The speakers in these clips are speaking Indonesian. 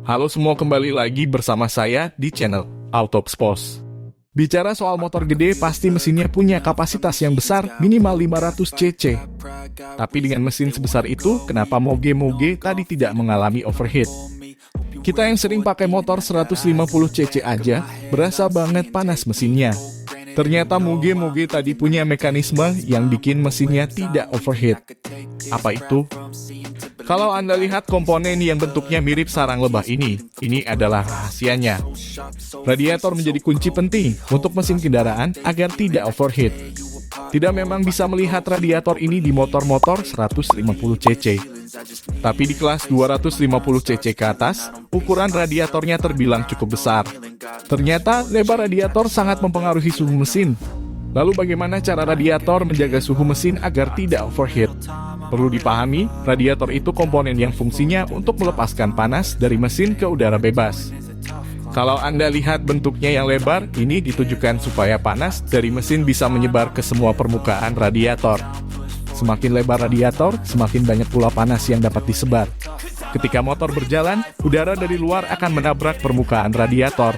Halo semua, kembali lagi bersama saya di channel Autopspos. Bicara soal motor gede, pasti mesinnya punya kapasitas yang besar, minimal 500 cc. Tapi dengan mesin sebesar itu, kenapa moge-moge tadi tidak mengalami overheat? Kita yang sering pakai motor 150 cc aja, berasa banget panas mesinnya. Ternyata moge-moge tadi punya mekanisme yang bikin mesinnya tidak overheat. Apa itu? Kalau Anda lihat komponen yang bentuknya mirip sarang lebah ini adalah rahasianya. Radiator menjadi kunci penting untuk mesin kendaraan agar tidak overheat. Tidak memang bisa melihat radiator ini di motor-motor 150 cc. Tapi di kelas 250 cc ke atas, ukuran radiatornya terbilang cukup besar. Ternyata lebar radiator sangat mempengaruhi suhu mesin. Lalu bagaimana cara radiator menjaga suhu mesin agar tidak overheat? Perlu dipahami, radiator itu komponen yang fungsinya untuk melepaskan panas dari mesin ke udara bebas. Kalau Anda lihat bentuknya yang lebar, ini ditujukan supaya panas dari mesin bisa menyebar ke semua permukaan radiator. Semakin lebar radiator, semakin banyak pula panas yang dapat disebar. Ketika motor berjalan, udara dari luar akan menabrak permukaan radiator.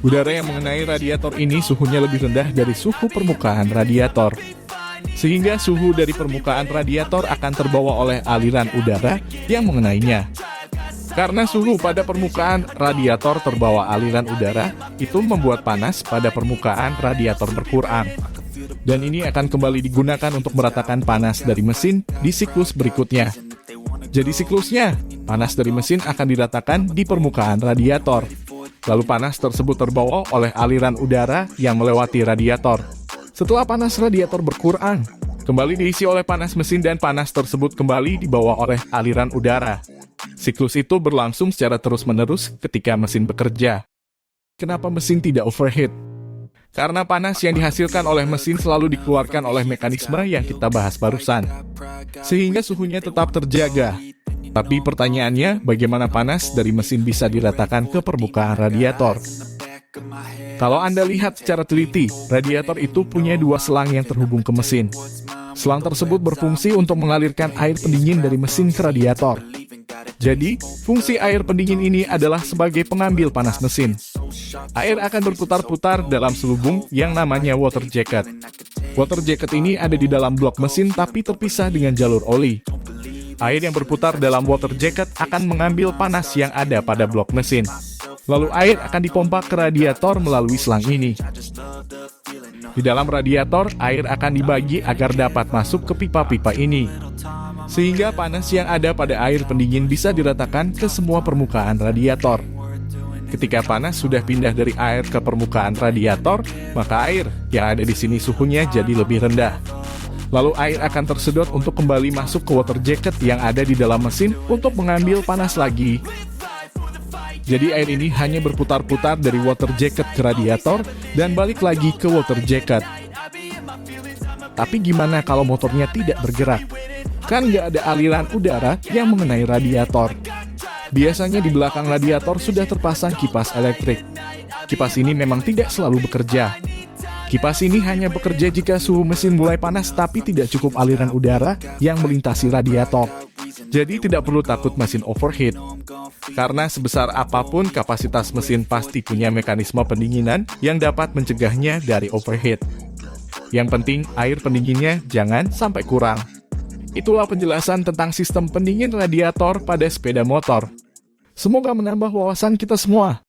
Udara yang mengenai radiator ini suhunya lebih rendah dari suhu permukaan radiator. Sehingga suhu dari permukaan radiator akan terbawa oleh aliran udara yang mengenainya. Karena suhu pada permukaan radiator terbawa aliran udara, itu membuat panas pada permukaan radiator berkurang. Dan ini akan kembali digunakan untuk meratakan panas dari mesin di siklus berikutnya. Jadi siklusnya, panas dari mesin akan diratakan di permukaan radiator. Lalu panas tersebut terbawa oleh aliran udara yang melewati radiator. Setelah panas radiator berkurang, kembali diisi oleh panas mesin dan panas tersebut kembali dibawa oleh aliran udara. Siklus itu berlangsung secara terus-menerus ketika mesin bekerja. Kenapa mesin tidak overheat? Karena panas yang dihasilkan oleh mesin selalu dikeluarkan oleh mekanisme yang kita bahas barusan. Sehingga suhunya tetap terjaga. Tapi pertanyaannya, bagaimana panas dari mesin bisa diratakan ke permukaan radiator? Kalau Anda lihat secara teliti, radiator itu punya dua selang yang terhubung ke mesin. Selang tersebut berfungsi untuk mengalirkan air pendingin dari mesin ke radiator. Jadi, fungsi air pendingin ini adalah sebagai pengambil panas mesin. Air akan berputar-putar dalam selubung yang namanya water jacket. Water jacket ini ada di dalam blok mesin tapi terpisah dengan jalur oli. Air yang berputar dalam water jacket akan mengambil panas yang ada pada blok mesin. Lalu air akan dipompa ke radiator melalui selang ini. Di dalam radiator, air akan dibagi agar dapat masuk ke pipa-pipa ini. Sehingga panas yang ada pada air pendingin bisa diratakan ke semua permukaan radiator. Ketika panas sudah pindah dari air ke permukaan radiator, maka air yang ada di sini suhunya jadi lebih rendah. Lalu air akan tersedot untuk kembali masuk ke water jacket yang ada di dalam mesin untuk mengambil panas lagi. Jadi air ini hanya berputar-putar dari water jacket ke radiator dan balik lagi ke water jacket. Tapi gimana kalau motornya tidak bergerak? Kan nggak ada aliran udara yang mengenai radiator. Biasanya di belakang radiator sudah terpasang kipas elektrik. Kipas ini memang tidak selalu bekerja. Kipas ini hanya bekerja jika suhu mesin mulai panas tapi tidak cukup aliran udara yang melintasi radiator. Jadi tidak perlu takut mesin overheat. Karena sebesar apapun kapasitas mesin pasti punya mekanisme pendinginan yang dapat mencegahnya dari overheat. Yang penting air pendinginnya jangan sampai kurang. Itulah penjelasan tentang sistem pendingin radiator pada sepeda motor. Semoga menambah wawasan kita semua.